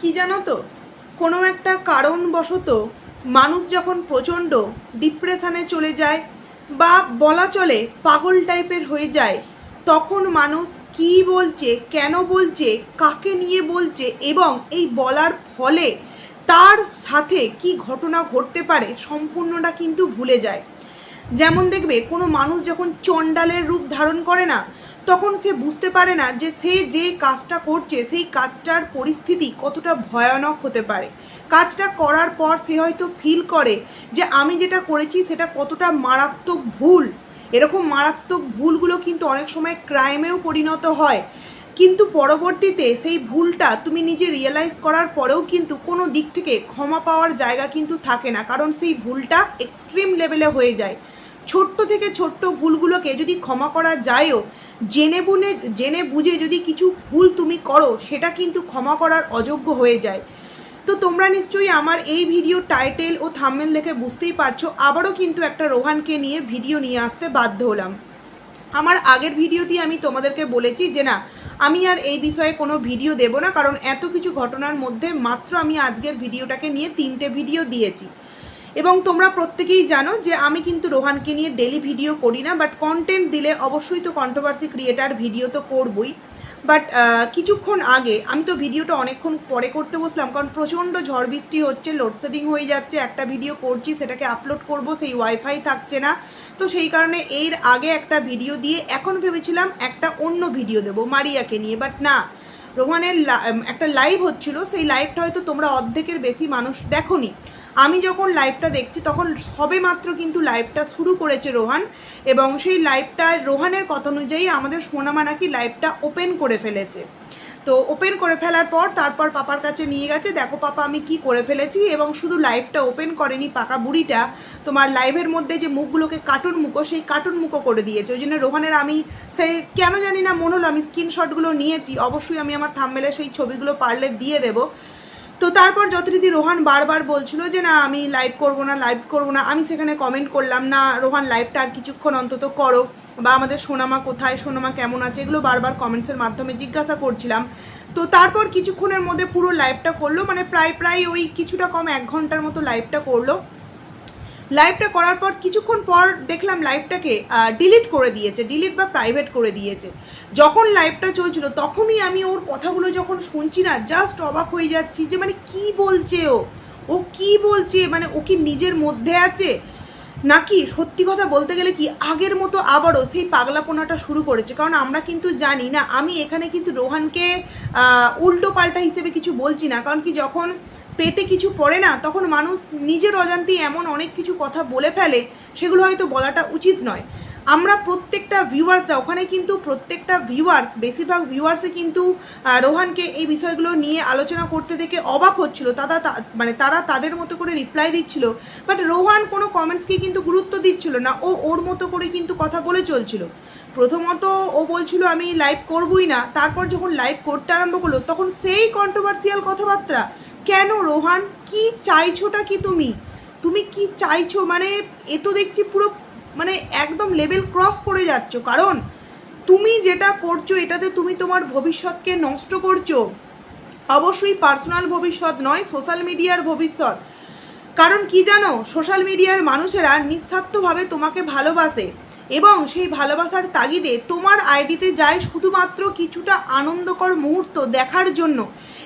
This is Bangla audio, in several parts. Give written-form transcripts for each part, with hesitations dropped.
কি জানো তো, কোনো একটা কারণবশত মানুষ যখন প্রচণ্ড ডিপ্রেশনে চলে যায় বা বলা চলে পাগল টাইপের হয়ে যায়, তখন মানুষ কি বলছে, কেন বলছে, কাকে নিয়ে বলছে এবং এই বলার ফলে তার সাথে কি ঘটনা ঘটতে পারে সম্পূর্ণটা কিন্তু ভুলে যায়। যেমন দেখবে কোনো মানুষ যখন চণ্ডালের রূপ ধারণ করে না, তখন সে বুঝতে পারে না যে সে যে কাজটা করছে সেই কাজটার পরিস্থিতি কতটা ভয়ানক হতে পারে। কাজটা করার পর সে হয়তো ফিল করে যে আমি যেটা করেছি সেটা কতটা মারাত্মক ভুল। এরকম মারাত্মক ভুলগুলো কিন্তু অনেক সময় ক্রাইমেও পরিণত হয়, কিন্তু পরবর্তীতে সেই ভুলটা তুমি নিজে রিয়েলাইজ করার পরেও কিন্তু কোনো দিক থেকে ক্ষমা পাওয়ার জায়গা কিন্তু থাকে না, কারণ সেই ভুলটা এক্সট্রিম লেভেলে হয়ে যায়। ছোট্ট থেকে ছোট্ট ভুলগুলোকে যদি ক্ষমা করা যায়ও, জেনে বুঝে যদি কিছু ভুল তুমি করো সেটা কিন্তু ক্ষমা করার অযোগ্য হয়ে যায়। তো তোমরা নিশ্চয়ই আমার এই ভিডিও টাইটেল ও থাম্বনেল দেখে বুঝতেই পারছো, আবারও কিন্তু একটা রোহানকে নিয়ে ভিডিও নিয়ে আসতে বাধ্য হলাম। আমার আগের ভিডিওতে আমি তোমাদেরকে বলেছি যে না, আমি আর এই বিষয়ে কোনো ভিডিও দেব না, কারণ এত কিছু ঘটনার মধ্যে মাত্র আমি আজকের ভিডিওটাকে নিয়ে 3টে ভিডিও দিয়েছি। এবং তোমরা প্রত্যেকেই জানো যে আমি কিন্তু রোহানকে নিয়ে ডেলি ভিডিও করি না, বাট কন্টেন্ট দিলে অবশ্যই তো কন্ট্রোভার্সি ক্রিয়েটার ভিডিও তো করবই। বাট কিছুক্ষণ আগে আমি তো ভিডিওটা অনেকক্ষণ পরে করতে বসলাম, কারণ প্রচণ্ড ঝড় বৃষ্টি হচ্ছে, লোডশেডিং হয়ে যাচ্ছে। একটা ভিডিও করছি, সেটাকে আপলোড করব, সেই ওয়াইফাই থাকছে না, তো সেই কারণে এর আগে একটা ভিডিও দিয়ে এখন ভেবেছিলাম একটা অন্য ভিডিও দেবো মারিয়াকে নিয়ে। বাট না, রোহানের একটা লাইভ হচ্ছিল, সেই লাইভটা হয়তো তোমরা অর্ধেকের বেশি মানুষ দেখোনি। আমি যখন লাইভটা দেখছি তখন সবে মাত্র কিন্তু লাইভটা শুরু করেছে রোহান, এবং সেই লাইভটা রোহানের কথা অনুযায়ী আমাদের সোনামা নাকি লাইভটা ওপেন করে ফেলেছে। তো ওপেন করে ফেলার পর তারপর পাপার কাছে নিয়ে গেছে, দেখো পাপা আমি কি করে ফেলেছি। এবং শুধু লাইভটা ওপেন করেনি, পাকা বুড়িটা তোমার লাইভের মধ্যে যে মুখগুলোকে কার্টুন মুখো, সেই কার্টুন মুখো করে দিয়েছে। ওই জন্য রোহানের আমি সেই কেন জানি না মনে হলো আমি স্ক্রিনশটগুলো নিয়েছি, অবশ্যই আমি আমার থাম্বনেলে সেই ছবিগুলো পারলে দিয়ে দেবো। তো তারপর যথারীতি রোহান বারবার বলছিল যে না আমি লাইভ করব না, আমি সেখানে কমেন্ট করলাম না রোহান লাইভটা আর কিছুক্ষণ অন্তত করো, বা আমাদের সোনামা কোথায়, সোনামা কেমন আছে, এগুলো বারবার কমেন্টসের মাধ্যমে জিজ্ঞাসা করছিলাম। তো তারপর কিছুক্ষণের মধ্যে পুরো লাইভটা করলো, মানে প্রায় ওই কিছুটা কম 1 ঘন্টার মতো লাইভটা করলো। লাইভটা করার পর কিছুক্ষণ পর দেখলাম লাইভটাকে ডিলিট করে দিয়েছে, ডিলিট বা প্রাইভেট করে দিয়েছে। যখন লাইভটা চলছিল তখনই আমি ওর কথাগুলো যখন শুনছি না, জাস্ট অবাক হয়ে যাচ্ছি যে মানে কি বলছে ও কি বলছে, মানে ও কি নিজের মধ্যে আছে নাকি সত্যি কথা বলতে গেলে কি আগের মতো আবারও সেই পাগলাপোনাটা শুরু করেছে। কারণ আমরা কিন্তু জানি না, আমি এখানে কিন্তু রোহানকে উল্টো পাল্টা হিসেবে কিছু বলছি না, কারণ কি যখন পেটে কিছু পড়ে না তখন মানুষ নিজের অজান্তেই এমন অনেক কিছু কথা বলে ফেলে, সেগুলো হয়তো বলাটা উচিত নয়। আমরা প্রত্যেকটা ভিউয়ার্সরা ওখানে কিন্তু প্রত্যেকটা ভিউয়ার্স, বেশিরভাগ ভিউয়ার্সে কিন্তু রোহানকে এই বিষয়গুলো নিয়ে আলোচনা করতে দেখে অবাক হচ্ছিল। তারা তাদের মতো করে রিপ্লাই দিচ্ছিল, বাট রোহান কোনো কমেন্টসকে কিন্তু গুরুত্ব দিচ্ছিল না, ওর মতো করে কিন্তু কথা বলে চলছিল। প্রথমত ও বলছিল আমি লাইভ করবই না, তারপর যখন লাইভ করতে আরম্ভ করলো তখন সেই কন্ট্রোভার্সিয়াল কথাবার্তা। কেন রোহান, কি চাইছোটা কি তুমি কি চাইছো? মানে এ তো দেখছি পুরো মানে একদম লেভেল ক্রস করে যাচ্ছ। কারণ তুমি যেটা করছো এটাতে তুমি তোমার ভবিষ্যৎকে নষ্ট করছো, অবশ্যই পার্সোনাল ভবিষ্যৎ নয়, সোশ্যাল মিডিয়ার ভবিষ্যৎ। কারণ কি জানো, সোশ্যাল মিডিয়ার মানুষেরা নিঃস্বার্থভাবে তোমাকে ভালোবাসে এবং সেই ভালোবাসার তাগিদে তোমার আইডিতে যায় শুধুমাত্র কিছুটা আনন্দকর মুহূর্ত দেখার জন্য।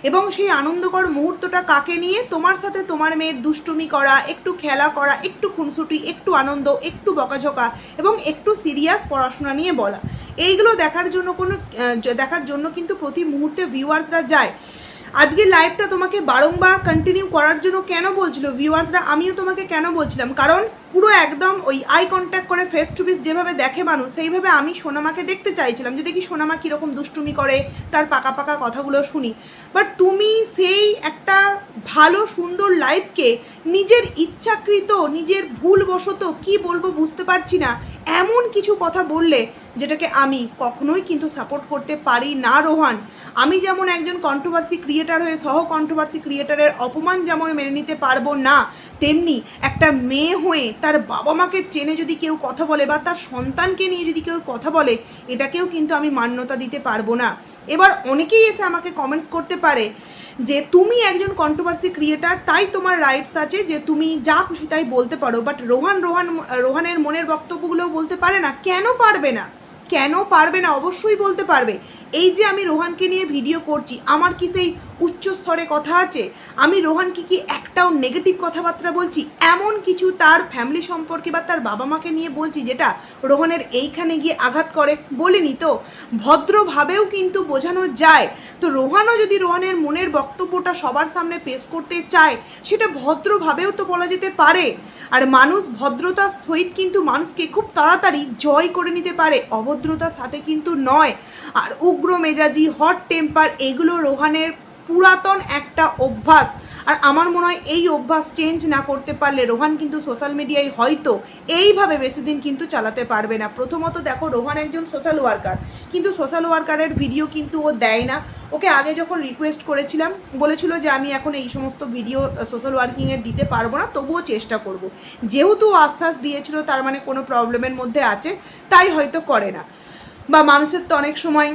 এবং সেই আনন্দকর মুহূর্তটা কাকে নিয়ে? তোমার সাথে তোমার মেয়ের দুষ্টুমি করা, একটু খেলা করা, একটু খুনসুটি, একটু আনন্দ, একটু বকাঝকা এবং একটু সিরিয়াস পড়াশোনা নিয়ে বলা। এইগুলো দেখার জন্য কিন্তু প্রতি মুহূর্তে ভিউয়ার্সরা যায়। আজকে লাইভটা তোমাকে বারংবার কন্টিনিউ করার জন্য কেন বলছিল ভিউয়ার্সরা, আমিও তোমাকে কেন বলছিলাম, কারণ পুরো একদম ওই আই কন্ট্যাক্ট করে ফেস টু ফেস যেভাবে দেখে মানুষ, সেইভাবে আমি সোনামাকে দেখতে চাইছিলাম, যে দেখি সোনামা কীরকম দুষ্টুমি করে, তার পাকা পাকা কথাগুলো শুনি। বাট তুমি সেই একটা ভালো সুন্দর লাইভকে নিজের ইচ্ছাকৃত, নিজের ভুলবশত কি বলবো বুঝতে পারছি না, এমন কিছু কথা বললে যেটাকে আমি কখনোই কিন্তু সাপোর্ট করতে পারি না রোহান। আমি যেমন একজন কন্ট্রোভার্সি ক্রিয়েটার হয়ে সহ কন্ট্রোভার্সি ক্রিয়েটারের অপমান যেমন মেনে নিতে পারবো না, তেমনি একটা মেয়ে হয়ে তার বাবা মাকে চেনে যদি কেউ কথা বলে বা তার সন্তানকে নিয়ে যদি কেউ কথা বলে, এটাকেও কিন্তু আমি মান্যতা দিতে পারবো না। এবার অনেকেই এসে আমাকে কমেন্টস করতে পারে যে তুমি একজন কন্ট্রোভার্সি ক্রিয়েটার, তাই তোমার রাইটস আছে যে তুমি যা খুশি তাই বলতে পারো, বাট রোহানের মনের বক্তব্যগুলোও বলতে পারে না। কেন পারবে না? কেন পারবে না? অবশ্যই বলতে পারবে। এই যে আমি রোহানকে নিয়ে ভিডিও করছি, আমার কি সেই উচ্চ স্তরে কথা আছে? আমি রোহানকে কি একটাও নেগেটিভ কথাবার্তা বলছি? এমন কিছু তার ফ্যামিলি সম্পর্কে বা তার বাবা মাকে নিয়ে বলছি যেটা রোহানের এইখানে গিয়ে আঘাত করে? বলিনি তো। ভদ্রভাবেও কিন্তু বোঝানো যায়। তো রোহানও যদি রোহানের মনের বক্তব্যটা সবার সামনে পেশ করতে চায়, সেটা ভদ্রভাবেও তো বলা যেতে পারে। আর মানুষ ভদ্রতার সহিত কিন্তু মানুষকে খুব তাড়াতাড়ি জয় করে নিতে পারে, অভদ্রতার সাথে কিন্তু নয়। আর উগ্র মেজাজি, হট টেম্পার, এগুলো রোহানের পুরাতন একটা অভ্যাস। আর আমার মনে হয় এই অভ্যাস চেঞ্জ না করতে পারলে রোহান কিন্তু সোশ্যাল মিডিয়ায় হয়তো এইভাবে বেশি দিন কিন্তু চালাতে পারবে না। প্রথমত দেখো, রোহান একজন সোশ্যাল ওয়ার্কার, কিন্তু সোশ্যাল ওয়ার্কারের ভিডিও কিন্তু ও দেয় না। ওকে আগে যখন রিকোয়েস্ট করেছিলাম, বলেছিল যে আমি এখন এই সমস্ত ভিডিও সোশ্যাল ওয়ার্কিংয়ে দিতে পারবো না, তবুও চেষ্টা করব। যেহেতু আশ্বাস দিয়েছিল, তার মানে কোনো প্রবলেমের মধ্যে আছে, তাই হয়তো করে না। বা মানুষের তো অনেক সময়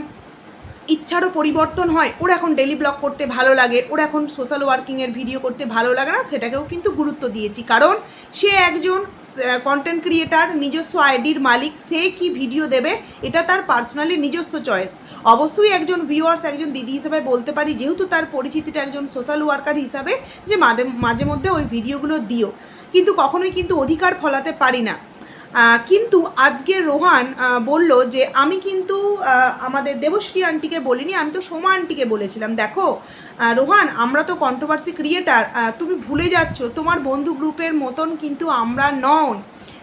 ইচ্ছারও পরিবর্তন হয়। ওর এখন ডেলি ব্লগ করতে ভালো লাগে, ওর এখন সোশ্যাল ওয়ার্কিংয়ের ভিডিও করতে ভালো লাগে না, সেটাকেও কিন্তু গুরুত্ব দিয়েছি। কারণ সে একজন কন্টেন্ট ক্রিয়েটার, নিজস্ব আইডির মালিক, সে কি ভিডিও দেবে এটা তার পার্সোনালি নিজস্ব চয়েস। অবশ্যই একজন ভিউয়ার্স, একজন দিদি হিসেবে বলতে পারি, যেহেতু তার পরিচিতিটা একজন সোশ্যাল ওয়ার্কার হিসাবে, যে মাঝে মধ্যে ওই ভিডিওগুলো দিও, কিন্তু কখনোই কিন্তু অধিকার ফলাতে পারি না। কিন্তু আজকে রোহান বলল যে আমি কিন্তু আমাদের দেবশ্রী আন্টিকে বলিনি, আমি তো সোমা আন্টিকে বলেছিলাম। দেখো রোহান, আমরা তো কন্ট্রোভার্সি ক্রিয়েটার, তুমি ভুলে যাচ্ছ তোমার বন্ধু গ্রুপের মতন কিন্তু আমরা নই।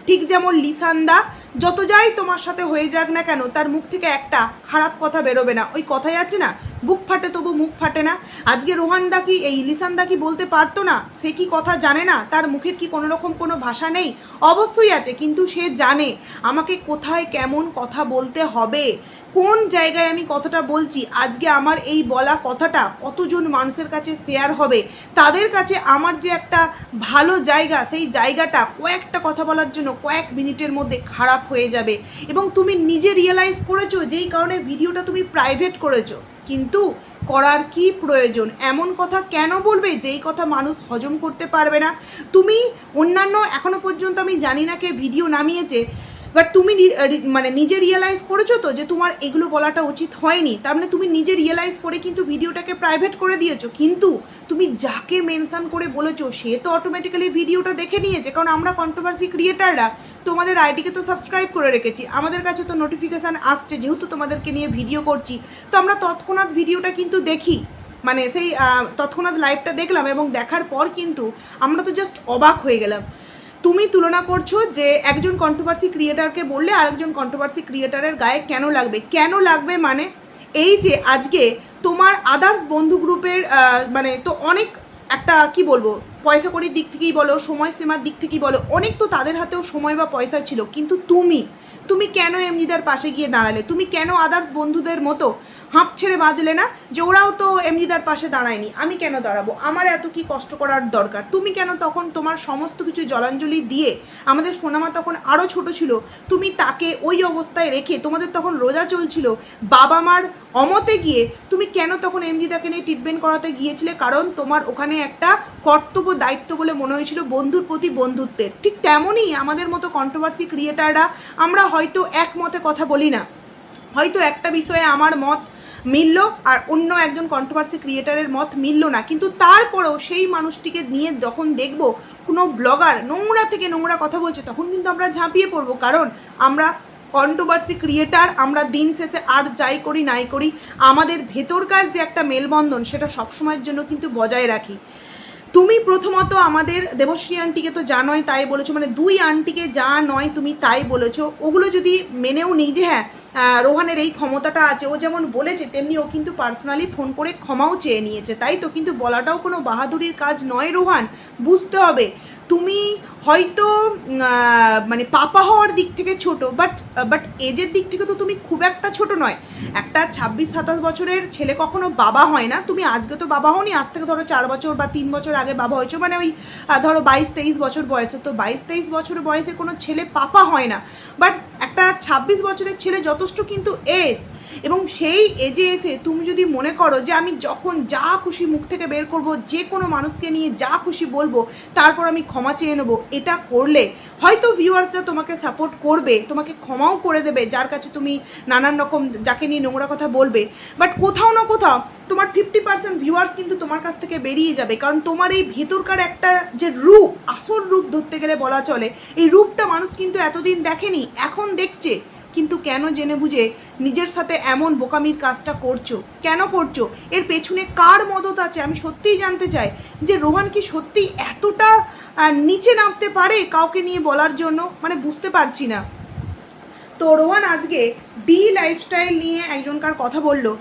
ঠিক যেমন লিসানদা, যত যাই তোমার সাথে হয়ে যাক না কেন, তার মুখ থেকে একটা খারাপ কথা বেরোবে না। ওই কথাই আছে না, বুক ফাটে তবু মুখ ফাটে না। আজকে রোহানদা কি, এই লিসানদা কি বলতে পারতো না? সে কি কথা জানে না? তার মুখের কি কোনো রকম কোনো ভাষা নেই? অবশ্যই আছে, কিন্তু সে জানে আমাকে কোথায় কেমন কথা বলতে হবে, কোন জায়গায় আমি কথাটা বলছি। আজকে আমার এই বলা কথাটা কতজন মানুষের কাছে শেয়ার হবে, তাদের কাছে আমার যে একটা ভালো জায়গা, সেই জায়গাটা কয়েকটা কথা বলার জন্য কয়েক মিনিটের মধ্যে খারাপ হয়ে যাবে। এবং তুমি নিজে রিয়েলাইজ করেছো, যেই কারণে ভিডিওটা তুমি প্রাইভেট করেছো। কিন্তু করার কি প্রয়োজন? এমন কথা কেন বলবে যেই কথা মানুষ হজম করতে পারবে না? তুমি অন্যান্য, এখনো পর্যন্ত আমি জানি না কে ভিডিও নামিয়েছে, বাট তুমি মানে নিজে রিয়েলাইজ করেছো তো যে তোমার এগুলো বলাটা উচিত হয়নি। তার মানে তুমি নিজে রিয়েলাইজ করে কিন্তু ভিডিওটাকে প্রাইভেট করে দিয়েছো। কিন্তু তুমি যাকে মেনশন করে বলেছো সে তো অটোমেটিক্যালি ভিডিওটা দেখে নিয়েছে, কারণ আমরা কন্ট্রোভার্সি ক্রিয়েটাররা তোমাদের আইডিকে তো সাবস্ক্রাইব করে রেখেছি, আমাদের কাছে তো নোটিফিকেশান আসছে, যেহেতু তোমাদেরকে নিয়ে ভিডিও করছি, তো আমরা তৎক্ষণাৎ ভিডিওটা কিন্তু দেখি। মানে সেই তৎক্ষণাৎ লাইভটা দেখলাম, এবং দেখার পর কিন্তু আমরা তো জাস্ট অবাক হয়ে গেলাম। তুমি তুলনা করছো যে একজন কন্ট্রোভার্সি ক্রিয়েটারকে বললে আরেকজন কন্ট্রোভার্সি ক্রিয়েটারের গায়ে কেন লাগবে? কেন লাগবে মানে এই যে আজকে তোমার আদার্স বন্ধু গ্রুপের মানে তো অনেক একটা কি বলবো, পয়সা কড়ির দিক থেকেই বলো, সময়সীমার দিক থেকেই বলো, অনেক তো তাদের হাতেও সময় বা পয়সা ছিল। কিন্তু তুমি কেন এমজিদার পাশে গিয়ে দাঁড়ালে? তুমি কেন আদার্স বন্ধুদের মতো হাঁপ ছেড়ে বাজলে না যে ওরাও তো এমজিদার পাশে দাঁড়ায়নি, আমি কেন দাঁড়াবো? আমার এত কি কষ্ট করার দরকার? তুমি কেন তখন তোমার সমস্ত কিছু জলাঞ্জলি দিয়ে, আমাদের সোনামা তখন আরও ছোট ছিল, তুমি তাকে ওই অবস্থায় রেখে, তোমাদের তখন রোজা চলছিল, বাবা মার অমতে গিয়ে তুমি কেন তখন এমজিদাকে নিয়ে ট্রিটমেন্ট করাতে গিয়েছিলে? কারণ তোমার ওখানে একটা কর্তব্য দায়িত্ব বলে মনে হয়েছিল, বন্ধুর প্রতি বন্ধুত্বের। ঠিক তেমনই আমাদের মতো কন্ট্রোভার্সি ক্রিয়েটাররা, আমরা হয়তো একমতে কথা বলি না, হয়তো একটা বিষয়ে আমার মত মিলল আর অন্য একজন কন্ট্রোভার্সি ক্রিয়েটারের মত মিলল না, কিন্তু তারপরেও সেই মানুষটিকে নিয়ে যখন দেখব কোনো ব্লগার নোংরা থেকে নোংরা কথা বলছে, তখন কিন্তু আমরা ঝাঁপিয়ে পড়বো। কারণ আমরা কন্ট্রোভার্সি ক্রিয়েটার, আমরা দিন শেষে আর যাই করি নাই করি, আমাদের ভেতরকার যে একটা মেলবন্ধন সেটা সবসময়ের জন্য কিন্তু বজায় রাখি। তুমি প্রথমত আমাদের দেবশ্রী আন্টিকে তো যা নয় তাই বলেছো, মানে দুই আন্টিকে যা নয় তুমি তাই বলেছো। ওগুলো যদি মেনেও নিই যে হ্যাঁ রোহানের এই ক্ষমতাটা আছে, ও যেমন বলেছে তেমনি ও কিন্তু পার্সোনালি ফোন করে ক্ষমাও চেয়ে নিয়েছে, তাই তো? কিন্তু বলাটাও কোনো বাহাদুরির কাজ নয় রোহান, বুঝতে হবে। তুমি হয়তো মানে পাপা হওয়ার দিক থেকে ছোট, বাট এজের দিক থেকে তো তুমি খুব একটা ছোট নয়। একটা 26-27 বছরের ছেলে কখনো বাবা হয় না। তুমি আজকে তো বাবা হওনি, আজ থেকে ধরো 4 বছর বা 3 বছর আগে বাবা হয়েছো, মানে ওই ধরো 22-23 বছর বয়সে। তো 22-23 বছর বয়সে কোনো ছেলে পাপা হয় না, বাট একটা 26 বছরের ছেলে যথেষ্ট কিন্তু এজ। এবং সেই এজে এসে তুমি যদি মনে করো যে আমি যখন যা খুশি মুখ থেকে বের করব, যে কোনো মানুষকে নিয়ে যা খুশি বলবো, তারপর আমি ক্ষমা চেয়ে নেবো, এটা করলে হয়তো ভিউয়ার্সরা তোমাকে সাপোর্ট করবে, তোমাকে ক্ষমাও করে দেবে যার কাছে তুমি নানান রকম যাকে নিয়ে নোংরা কথা বলবে। বাট কোথাও না কোথাও তোমার 50% ভিউয়ার্স কিন্তু তোমার কাছ থেকে বেরিয়ে যাবে, কারণ তোমার এই ভেতরকার একটা যে রূপ, আসল রূপ ধরতে গেলে বলা চলে, এই রূপটা মানুষ কিন্তু এতদিন দেখেনি, এখন দেখছে। কিন্তু কেন জেনে বুঝে নিজের সাথে এমন বোকামির কাজটা করছো? কেন করছো? এর পেছনে কার মদত আছে? আমি সত্যিই জানতে চাই যে রোহান কি সত্যি এতটা নিচে নামতে পারে কাউকে নিয়ে বলার জন্য? মানে বুঝতে পারছি না। তো রোহান আজকে ডি লাইফস্টাইল নিয়ে একজনকার কথা বললো,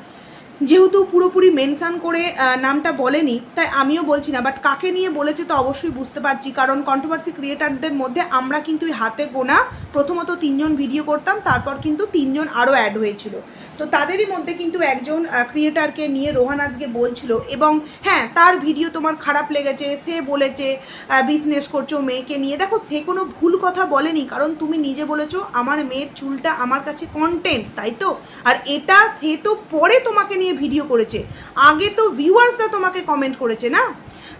যেহেতু পুরোপুরি মেনশান করে নামটা বলেনি তাই আমিও বলছি না, বাট কাকে নিয়ে বলেছে তো অবশ্যই বুঝতে পারছি, কারণ কন্ট্রোভার্সি ক্রিয়েটারদের মধ্যে আমরা কিন্তু হাতে গোনা প্রথমত 3 জন ভিডিও করতাম, তারপর কিন্তু 3 জন আরও অ্যাড হয়েছিল। তো তাদেরই মধ্যে কিন্তু একজন ক্রিয়েটারকে নিয়ে রোহান আজকে বলছিল, এবং হ্যাঁ তার ভিডিও তোমার খারাপ লেগেছে, সে বলেছে বিজনেস করছো মেয়েকে নিয়ে। দেখো, সে কোনো ভুল কথা বলেনি, কারণ তুমি নিজে বলেছো আমার মেয়ের চুলটা আমার কাছে কন্টেন্ট, তাই তো? আর এটা সে তো পরে তোমাকে নিয়ে ভিডিও করেছে, আগে তো ভিউয়ার্সরা তোমাকে কমেন্ট করেছে না?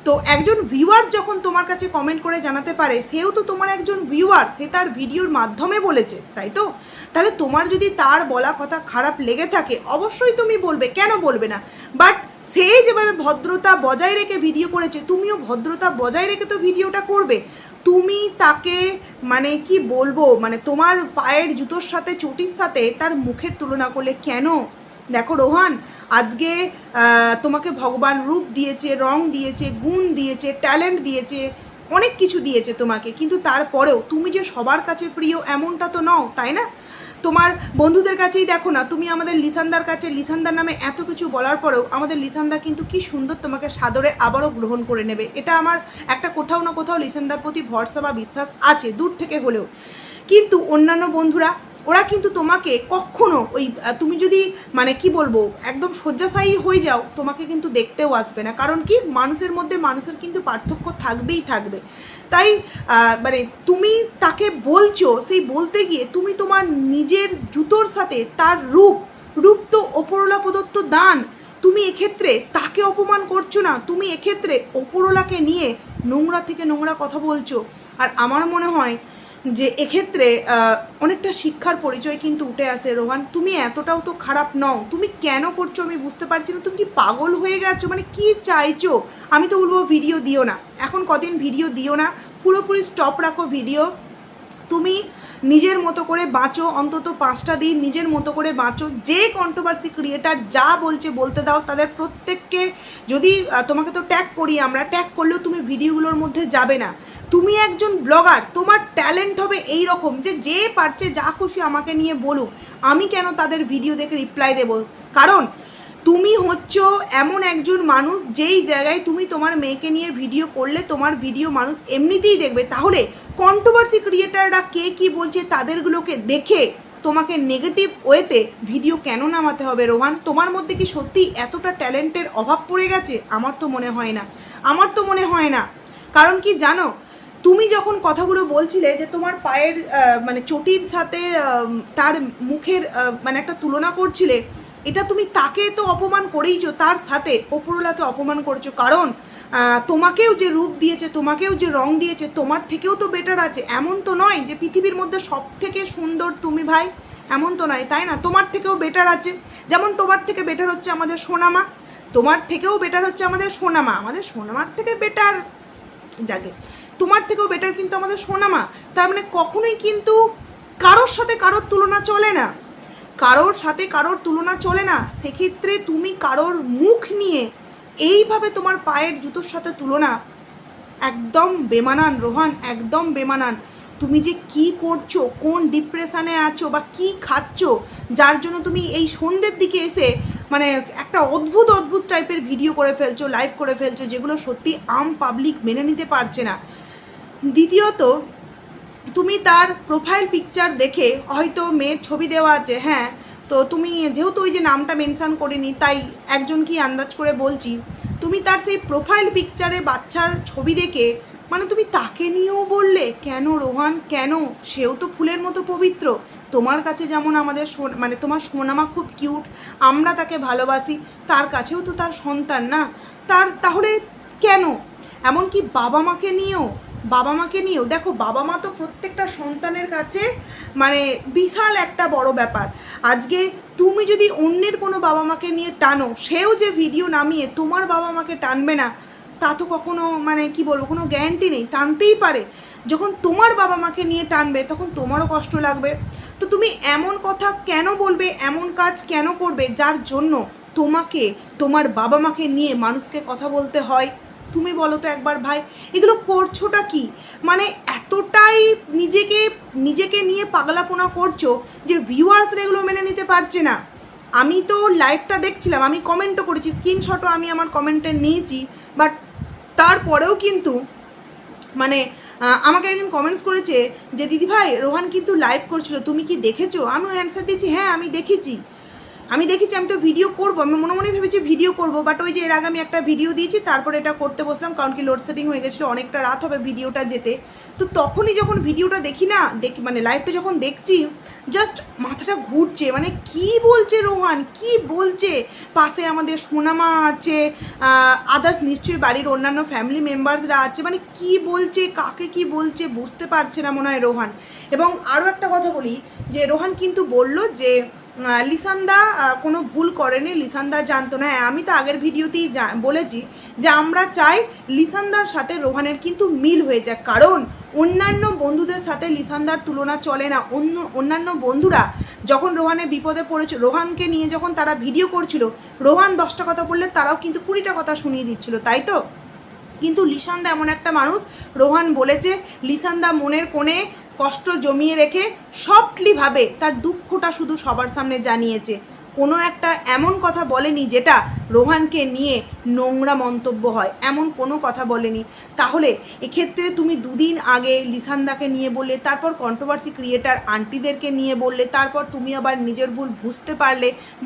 তো একজন ভিউয়ার যখন তোমার কাছে কমেন্ট করে জানাতে পারে, সেও তো তোমার একজন ভিউয়ার, সে তার ভিডিওর মাধ্যমে বলেছে, তাই তো? তাহলে তোমার যদি তার বলা কথা খারাপ লেগে থাকে অবশ্যই তুমি বলবে, কেন বলবে না? বাট সে যেভাবে ভদ্রতা বজায় রেখে ভিডিও করেছে, তুমিও ভদ্রতা বজায় রেখে তো ভিডিওটা করবে। তুমি তাকে মানে কি বলবো, মানে তোমার পায়ের জুতোর সাথে চটির সাথে তার মুখের তুলনা করলে কেন? দেখো রোহান, আজকে তোমাকে ভগবান রূপ দিয়েছে, রং দিয়েছে, গুণ দিয়েছে, ট্যালেন্ট দিয়েছে, অনেক কিছু দিয়েছে তোমাকে, কিন্তু তারপরেও তুমি যে সবার কাছে প্রিয় এমনটা তো নও, তাই না? তোমার বন্ধুদের কাছেই দেখো না, তুমি আমাদের লিসানদার কাছে লিসানদার নামে এত কিছু বলার পরেও আমাদের লিসানদা কিন্তু কি সুন্দর তোমাকে সাদরে আবারও গ্রহণ করে নেবে। এটা আমার একটা কোথাও না কোথাও লিসানদার প্রতি ভরসা বা বিশ্বাস আছে, দূর থেকে হলেও। কিন্তু অন্যান্য বন্ধুরা, ওরা কিন্তু তোমাকে কখনো ওই তুমি যদি মানে কি বলবো একদম শয্যাশায়ী হয়ে যাও, তোমাকে কিন্তু দেখতেও আসবে না। কারণ কি, মানুষের মধ্যে মানুষের কিন্তু পার্থক্য থাকবেই থাকবে। তাই মানে তুমি তাকে বলছো, সেই বলতে গিয়ে তুমি তোমার নিজের জুতোর সাথে তার রূপ তো ওপরওয়ালা প্রদত্ত দান, তুমি এক্ষেত্রে তাকে অপমান করছো না, তুমি এক্ষেত্রে ওপরওয়ালাকে নিয়ে নোংরা থেকে নোংরা কথা বলছো। আর আমার মনে হয় যে এক্ষেত্রে অনেকটা শিক্ষার পরিচয় কিন্তু উঠে আসে। রোহান, তুমি এতটাও তো খারাপ নও, তুমি কেন করছো আমি বুঝতে পারছি না। তুমি কি পাগল হয়ে গেছো? মানে কি চাইছো? আমি তো বলবো ভিডিও দিও না, এখন কদিন ভিডিও দিও না, পুরোপুরি স্টপ রাখো ভিডিও। তুমি নিজের মতো করে বাঁচো, অন্তত 5টা দিন নিজের মতো করে বাঁচো। যে কন্ট্রোভার্সি ক্রিয়েটার যা বলছে বলতে দাও, তাদের প্রত্যেককে যদি তোমাকে তো ট্যাগ করি আমরা, ট্যাগ করলেও তুমি ভিডিওগুলোর মধ্যে যাবে না। তুমি একজন ব্লগার, তোমার ট্যালেন্ট হবে এই রকম যে পারছে যা খুশি আমাকে নিয়ে বলুক, আমি কেন তাদের ভিডিও দেখে রিপ্লাই দেব? কারণ তুমি হচ্ছ এমন একজন মানুষ যেই জায়গায় তুমি তোমার মেয়েকে নিয়ে ভিডিও করলে তোমার ভিডিও মানুষ এমনিতেই দেখবে। তাহলে কন্ট্রোভার্সি ক্রিয়েটাররা কে কি বলছে তাদেরগুলোকে দেখে তোমাকে নেগেটিভ ওয়েতে ভিডিও কেন নামাতে হবে? রোহান, তোমার মধ্যে কি সত্যি এতটা ট্যালেন্টের অভাব পড়ে গেছে? আমার তো মনে হয় না, আমার তো মনে হয় না। কারণ কি জানো, তুমি যখন কথাগুলো বলছিলে যে তোমার পায়ের মানে চটির সাথে তার মুখের মানে একটা তুলনা করছিলে, এটা তুমি তাকে তো অপমান করেইছো, তার সাথে ওপরওয়ালাকে অপমান করছো। কারণ তোমাকেও যে রূপ দিয়েছে, তোমাকেও যে রং দিয়েছে, তোমার থেকেও তো বেটার আছে। এমন তো নয় যে পৃথিবীর মধ্যে সব থেকে সুন্দর তুমি ভাই, এমন তো নয়, তাই না? তোমার থেকেও বেটার আছে। যেমন তোমার থেকে বেটার হচ্ছে আমাদের সোনামা, তোমার থেকেও বেটার হচ্ছে আমাদের সোনামা, আমাদের সোনামার থেকে বেটার যাকে, তোমার থেকেও বেটার কিন্তু আমাদের সোনামা। তার মানে কখনোই কিন্তু কারোর সাথে কারোর তুলনা চলে না, কারোর সাথে কারোর তুলনা চলে না। সেক্ষেত্রে তুমি কারোর মুখ নিয়ে এইভাবে তোমার পায়ের জুতোর সাথে তুলনা একদম বেমানান রোহান, একদম বেমানান। তুমি যে কি করছো, কোন ডিপ্রেশনে আছো বা কি খাচ্ছ, যার জন্য তুমি এই সন্ধ্যের দিকে এসে মানে একটা অদ্ভুত অদ্ভুত টাইপের ভিডিও করে ফেলছো, লাইভ করে ফেলছো, যেগুলো সত্যি আম পাবলিক মেনে নিতে পারছে না। দ্বিতীয়ত, তুমি তার প্রোফাইল পিকচার দেখে, হয়তো মেয়ের ছবি দেওয়া আছে, হ্যাঁ, তো তুমি যেহেতু ওই যে নামটা মেনশান করিনি তাই একজন কি আন্দাজ করে বলছি, তুমি তার সেই প্রোফাইল পিকচারে বাচ্চার ছবি দেখে মানে তুমি তাকে নিয়েও বললে কেন রোহান, কেন? সেও তো ফুলের মতো পবিত্র, তোমার কাছে যেমন আমাদের মানে তোমার সোনামা খুব কিউট, আমরা তাকে ভালোবাসি, তার কাছেও তো তার সন্তান না, তাহলে কেন? এমনকি বাবা মাকে নিয়েও দেখো, বাবা মা তো প্রত্যেকটা সন্তানের কাছে মানে বিশাল একটা বড় ব্যাপার। আজকে তুমি যদি অন্যের কোনো বাবা মাকে নিয়ে টানো, সেও যে ভিডিও নামিয়ে তোমার বাবা মাকে টানবে না তা তো কখনো মানে কি বলবো, কোনো গ্যারান্টি নেই, টানতেই পারে। যখন তোমার বাবা মাকে নিয়ে টানবে তখন তোমারও কষ্ট লাগবে। তো তুমি এমন কথা কেন বলবে, এমন কাজ কেন করবে যার জন্য তোমাকে তোমার বাবা মাকে নিয়ে মানুষকে কথা বলতে হয়? তুমি বলো তো একবার ভাই, এগুলো করছোটা কি? মানে এতটাই নিজেকে নিয়ে পাগলাপোনা করছো যে ভিউয়ার্সরা এগুলো মেনে নিতে পারছে না। আমি তো লাইভটা দেখছিলাম, আমি কমেন্টও করেছি, স্ক্রিনশটও আমি আমার কমেন্টে নিয়েছি, বাট তারপরেও কিন্তু মানে আমাকে একজন কমেন্টস করেছে যে দিদিভাই রোহান কিন্তু লাইভ করছিল, তুমি কি দেখেছো? আমিও অ্যান্সার দিয়েছি হ্যাঁ আমি দেখেছি, আমি তো ভিডিও করবো, আমি মনে মনে ভেবেছি ভিডিও করবো, বাট ওই যে এর আগে আমি একটা ভিডিও দিয়েছি, তারপরে এটা করতে বসলাম, কারণ কি লোডশেডিং হয়ে গেছিলো, অনেকটা রাত হবে ভিডিওটা যেতে। তো তখনই যখন ভিডিওটা দেখি না, মানে লাইভটা যখন দেখছি, জাস্ট মাথাটা ঘুরছে, মানে কি বলছে রোহান, কি বলছে? পাশে আমাদের সোনামা আছে, আদার্স নিশ্চয়ই বাড়ির অন্যান্য ফ্যামিলি মেম্বার্সরা আছে, মানে কি বলছে, কাকে কি বলছে বুঝতে পারছে না মনে হয় রোহান। এবং আরও একটা কথা বলি, যে রোহান কিন্তু বলল যে লিসানদা কোনো ভুল করেনি, লিসানদা জানতো না। হ্যাঁ, আমি তো আগের ভিডিওতেই বলেছি যে আমরা চাই লিসানদার সাথে রোহানের কিন্তু মিল হয়ে যায়, কারণ অন্যান্য বন্ধুদের সাথে লিসানদার তুলনা চলে না। অন্যান্য বন্ধুরা যখন রোহানের বিপদে পড়েছিল, রোহানকে নিয়ে যখন তারা ভিডিও করছিল, রোহান 10টা কথা বললে তারাও কিন্তু 20টা কথা শুনিয়ে দিচ্ছিল, তাই তো? কিন্তু লিসানদা এমন একটা মানুষ, রোহান বলেছে লিসানদা মনের কোণে কষ্ট জমিয়ে রেখে সফটলিভাবে তার দুঃখটা শুধু সবার সামনে জানিয়েছে, কোনো একটা এমন কথা বলেনি যেটা রোহানকে নিয়ে নোংরা মন্তব্য হয়, এমন কোনো কথা বলেনি। তাহলে এক্ষেত্রে তুমি 2 দিন আগে লিসানদাকে নিয়ে বললে, তারপর কন্ট্রোভার্সি ক্রিয়েটার আন্টিদেরকে নিয়ে বললে, তারপর তুমি আবার নিজের ভুল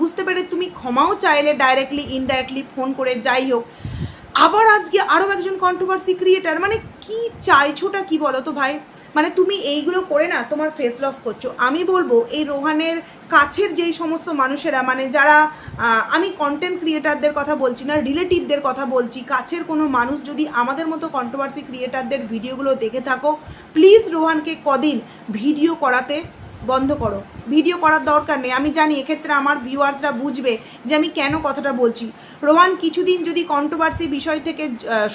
বুঝতে পেরে তুমি ক্ষমাও চাইলে, ডাইরেক্টলি ইনডাইরেক্টলি ফোন করে, যাই হোক। আবার আজকে আরও একজন কন্ট্রোভার্সি ক্রিয়েটার, মানে কি চাইছোটা কি বলো তো ভাই? মানে তুমি এইগুলো করে না তোমার ফেস লস করছো। আমি বলবো এই রোহানের কাছের যেই সমস্ত মানুষেরা, মানে যারা, আমি কন্টেন্ট ক্রিয়েটারদের কথা বলছি না, রিলেটিভদের কথা বলছি, কাছের কোনো মানুষ যদি আমাদের মতো কন্ট্রোভার্সি ক্রিয়েটারদের ভিডিওগুলো দেখে থাকো, প্লিজ রোহানকে কদিন ভিডিও করাতে বন্ধ করো, ভিডিও করার দরকার নেই। আমি জানি এক্ষেত্রে আমার ভিউয়ার্সরা বুঝবে যে আমি কেন কথাটা বলছি। রোহান কিছুদিন যদি কন্ট্রোভার্সি বিষয় থেকে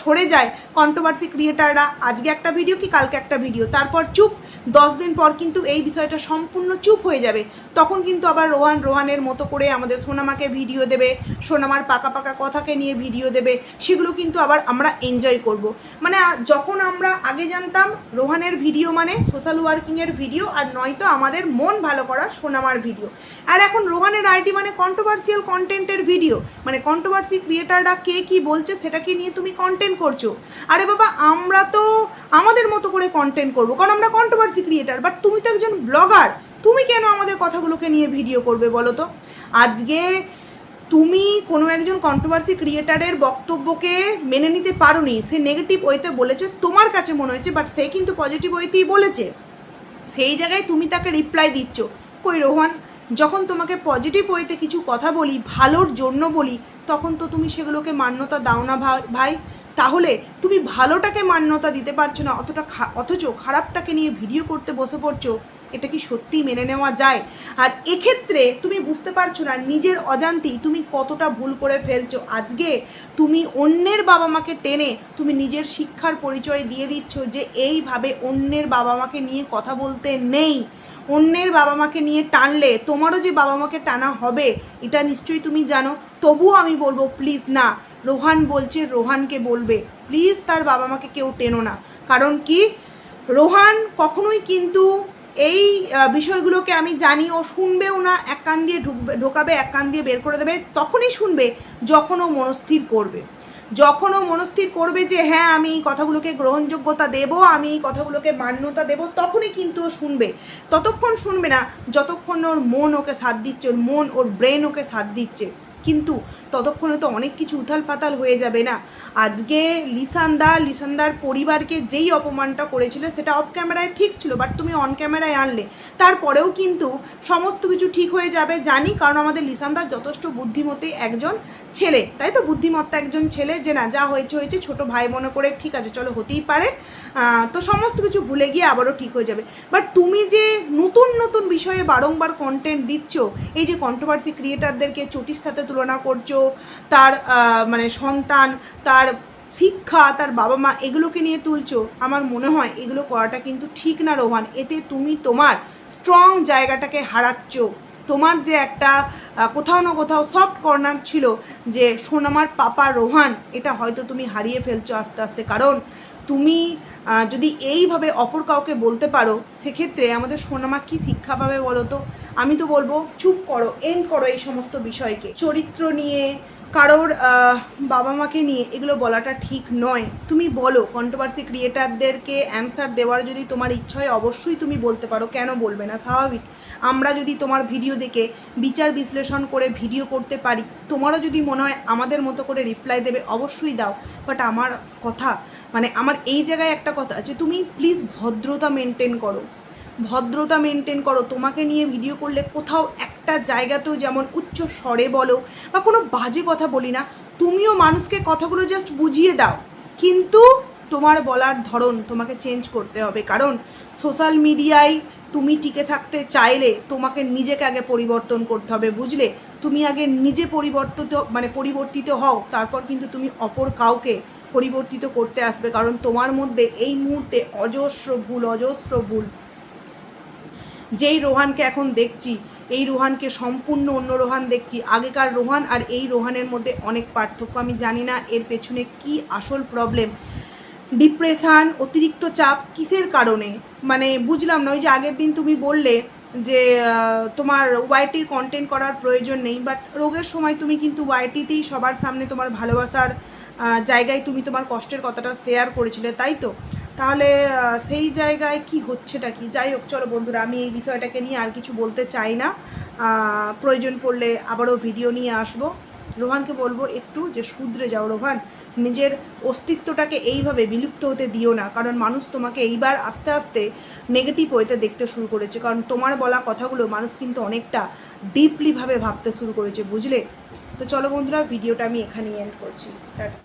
সরে যায়, কন্ট্রোভার্সি ক্রিয়েটাররা আজকে একটা ভিডিও কি কালকে একটা ভিডিও, তারপর চুপ, 10 দিন পর কিন্তু এই বিষয়টা সম্পূর্ণ চুপ হয়ে যাবে। তখন কিন্তু আবার রোহানের মতো করে আমাদের সোনামাকে ভিডিও দেবে, সোনামার পাকা পাকা কথাকে নিয়ে ভিডিও দেবে, সেগুলো কিন্তু আবার আমরা এনজয় করব। মানে যখন আমরা আগে জানতাম রোহানের ভিডিও মানে সোশ্যাল ওয়ার্কিংয়ের ভিডিও, আর নয়তো আমাদের মন ভালো করা সোনামার ভিডিও, আর এখন রোহানের আইডি মানে কন্ট্রোভার্সিয়াল কন্টেন্টের ভিডিও, মানে কন্ট্রোভার্সি ক্রিয়েটাররা কে কি বলছে সেটাকে নিয়ে তুমি কন্টেন্ট করছো। আরে বাবা, আমরা তো আমাদের মতো করে কন্টেন্ট করবো, কারণ আমরা কন্ট্রোভার্সি ক্রিয়েটার, বাট তুমি তো একজন ব্লগার, তুমি কেন আমাদের কথাগুলোকে নিয়ে ভিডিও করবে বলো তো? আজকে তুমি কোনো একজন কন্ট্রোভার্সি ক্রিয়েটারের বক্তব্যকে মেনে নিতে পারোনি, সে নেগেটিভ ওয়েতে বলেছে, তোমার কাছে মনে হয়েছে, বাট সে কিন্তু পজিটিভ ওয়েতেই বলেছে, সেই জায়গায় তুমি তাকে রিপ্লাই দিচ্ছ। কই রোহান, যখন তোমাকে পজিটিভ ওয়েতে কিছু কথা বলি, ভালোর জন্য বলি, তখন তো তুমি সেগুলোকে মান্যতা দাও না ভাই। তাহলে তুমি ভালোটাকে মান্যতা দিতে পারছো না, অথচ খারাপটাকে নিয়ে ভিডিও করতে বসে পড়ছো, এটা কি সত্যিই মেনে নেওয়া যায়? আর এক্ষেত্রে তুমি বুঝতে পারছো না নিজের অজান্তেই তুমি কতটা ভুল করে ফেলছো। আজকে তুমি অন্যের বাবা মাকে টেনে তুমি নিজের শিক্ষার পরিচয় দিয়ে দিচ্ছ যে এইভাবে অন্যের বাবা মাকে নিয়ে কথা বলতে নেই। অন্যের বাবা মাকে নিয়ে টানলে তোমারও যে বাবা মাকে টানা হবে এটা নিশ্চয়ই তুমি জানো। তবুও আমি বলবো প্লিজ না, রোহান বলছে রোহানকে বলবে, প্লিজ তার বাবা মাকে কেউ টেনো না। কারণ কি, রোহান কখনোই কিন্তু এই বিষয়গুলোকে আমি জানি ও শুনবেও না, এক কান দিয়ে ঢোকাবে, এক কান দিয়ে বের করে দেবে, তখনই শুনবে যখন ও মনস্থির করবে। যখন ও মনস্থির করবে যে হ্যাঁ আমি এই কথাগুলোকে গ্রহণযোগ্যতা দেব, আমি এই কথাগুলোকে মান্যতা দেব, তখনই কিন্তু ও শুনবে। ততক্ষণ শুনবে না যতক্ষণ ওর মন ওকে সাথ দিচ্ছে, ওর মন ওর ব্রেন ওকে সাথ দিচ্ছে। কিন্তু ততক্ষণে তো অনেক কিছু উথাল পাতাল হয়ে যাবে না। আজকে লিসানদার পরিবারকে যেই অপমানটা করেছিল সেটা অফ ক্যামেরায় ঠিক ছিল, বাট তুমি অন ক্যামেরায় আনলে, তারপরেও কিন্তু সমস্ত কিছু ঠিক হয়ে যাবে জানি, কারণ আমাদের লিসানদার যথেষ্ট বুদ্ধিমতী একজন ছেলে, তাই তো, বুদ্ধিমত্তা একজন ছেলে, যে না যা হয়েছে হয়েছে, ছোট ভাই মনে করে ঠিক আছে চলো হতেই পারে, তো সমস্ত কিছু ভুলে গিয়ে আবারও ঠিক হয়ে যাবে। বাট তুমি যে নতুন নতুন বিষয়ে বারংবার কন্টেন্ট দিচ্ছ, এই যে কন্ট্রোভার্সি ক্রিয়েটারদেরকে চটির সাথে তুলনা করছো, তার মানে সন্তান, তার শিক্ষা, তার বাবা মা, এগুলোকে নিয়ে তুলছো, আমার মনে হয় এগুলো করাটা কিন্তু ঠিক না রোহান। এতে তুমি তোমার স্ট্রং জায়গাটাকে হারাচ্ছ। তোমার যে একটা কোথাও না কোথাও সফট কর্নার ছিল যে সোনামার পাপা রোহান, এটা হয়তো তুমি হারিয়ে ফেলছো আস্তে আস্তে। কারণ তুমি যদি এইভাবে অপর কাউকে বলতে পারো, সেক্ষেত্রে আমাদের সোনামা কি শিক্ষা পাবে বলো তো? আমি তো বলবো চুপ করো, এন্ড করো এই সমস্ত বিষয়কে। চরিত্র নিয়ে, কারোর বাবা মাকে নিয়ে এগুলো বলাটা ঠিক নয়। তুমি বলো, কন্ট্রোভার্সি ক্রিয়েটারদেরকে অ্যান্সার দেওয়ার যদি তোমার ইচ্ছা হয় অবশ্যই তুমি বলতে পারো, কেন বলবে না? স্বাভাবিক। আমরা যদি তোমার ভিডিও দেখে বিচার বিশ্লেষণ করে ভিডিও করতে পারি, তোমারও যদি মনে হয় আমাদের মতো করে রিপ্লাই দেবে, অবশ্যই দাও। বাট আমার কথা, মানে আমার এই জায়গায় একটা কথা আছে, তুমি প্লিজ ভদ্রতা মেনটেন করো, ভদ্রতা মেনটেন করো। তোমাকে নিয়ে ভিডিও করলে কোথাও একটা জায়গাতেও যেমন উচ্চ স্বরে বলো বা কোনো বাজে কথা বলি না, তুমিও মানুষকে কথাগুলো জাস্ট বুঝিয়ে দাও, কিন্তু তোমার বলার ধরন তোমাকে চেঞ্জ করতে হবে। কারণ সোশ্যাল মিডিয়ায় তুমি টিকে থাকতে চাইলে তোমাকে নিজেকে আগে পরিবর্তন করতে হবে, বুঝলে? তুমি আগে নিজে পরিবর্তিত হও, তারপর কিন্তু তুমি অপর কাউকে পরিবর্তিত করতে আসবে। কারণ তোমার মধ্যে এই মুহূর্তে অজস্র ভুল। যেই রোহানকে এখন দেখছি, এই রোহানকে সম্পূর্ণ অন্য রোহান দেখছি। আগেকার রোহান আর এই রোহানের মধ্যে অনেক পার্থক্য। আমি জানি না এর পেছনে কি আসল প্রবলেম, ডিপ্রেশান, অতিরিক্ত চাপ, কিসের কারণে মানে বুঝলাম না। ওই যে আগের দিন তুমি বললে যে তোমার ওয়াইটির কন্টেন্ট করার প্রয়োজন নেই, বাট রোগের সময় তুমি কিন্তু ওয়াইটিতেই সবার সামনে তোমার ভালোবাসার জায়গায় তুমি তোমার কষ্টের কথাটা শেয়ার করেছিলে, তাই তো? তাহলে সেই জায়গায় কি হচ্ছেটা কি? যাই হোক, চলো বন্ধুরা, আমি এই বিষয়টাকে নিয়ে আর কিছু বলতে চাই না। প্রয়োজন পড়লে আবারও ভিডিও নিয়ে আসবো। রোহানকে বলবো একটু যে শুধরে যাও রোহান, নিজের অস্তিত্বটাকে এইভাবে বিলুপ্ত হতে দিও না। কারণ মানুষ তোমাকে এইবার আস্তে আস্তে নেগেটিভ ওয়েতে দেখতে শুরু করেছে। কারণ তোমার বলা কথাগুলো মানুষ কিন্তু অনেকটা ডিপলিভাবে ভাবতে শুরু করেছে, বুঝলে? তো চলো বন্ধুরা, ভিডিওটা আমি এখানেই এন্ড করছি। টাটা।